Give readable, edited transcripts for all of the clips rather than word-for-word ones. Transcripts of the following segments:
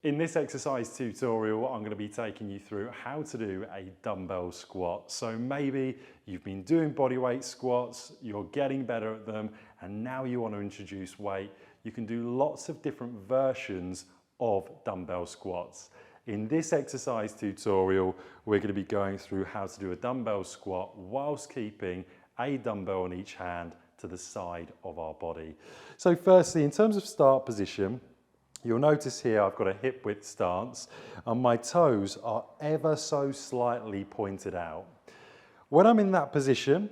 In this exercise tutorial, I'm going to be taking you through how to do a dumbbell squat. So maybe you've been doing bodyweight squats, you're getting better at them, and now you want to introduce weight. You can do lots of different versions of dumbbell squats. In this exercise tutorial, we're going to be going through how to do a dumbbell squat whilst keeping a dumbbell on each hand to the side of our body. So firstly, in terms of start position, you'll notice here I've got a hip width stance and my toes are ever so slightly pointed out. When I'm in that position,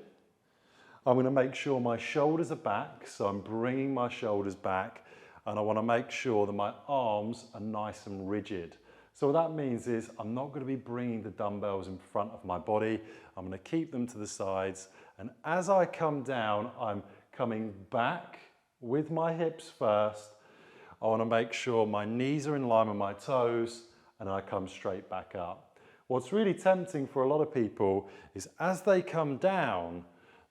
I'm going to make sure my shoulders are back, so I'm bringing my shoulders back, and I want to make sure that my arms are nice and rigid. So what that means is I'm not going to be bringing the dumbbells in front of my body. I'm going to keep them to the sides, and as I come down, I'm coming back with my hips first. I want to make sure my knees are in line with my toes, and I come straight back up. What's really tempting for a lot of people is as they come down,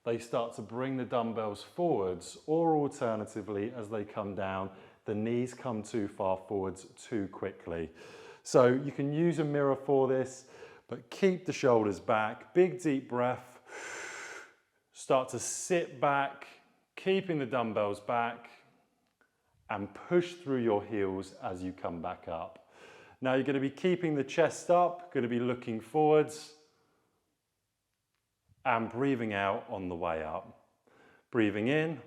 they start to bring the dumbbells forwards, or alternatively, as they come down, the knees come too far forwards too quickly. So you can use a mirror for this, but keep the shoulders back, big deep breath, start to sit back, keeping the dumbbells back, and push through your heels as you come back up. Now you're going to be keeping the chest up, going to be looking forwards, and breathing out on the way up. Breathing in,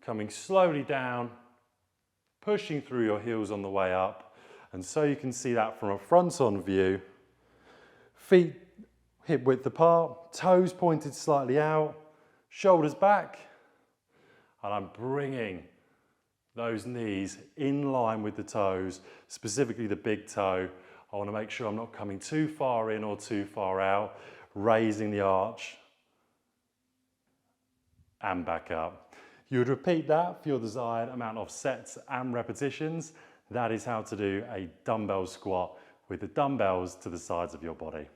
coming slowly down, pushing through your heels on the way up. And so you can see that from a front-on view. Feet hip width apart, toes pointed slightly out, shoulders back, and I'm bringing those knees in line with the toes, specifically the big toe. I want to make sure I'm not coming too far in or too far out, raising the arch and back up. You would repeat that for your desired amount of sets and repetitions. That is how to do a dumbbell squat with the dumbbells to the sides of your body.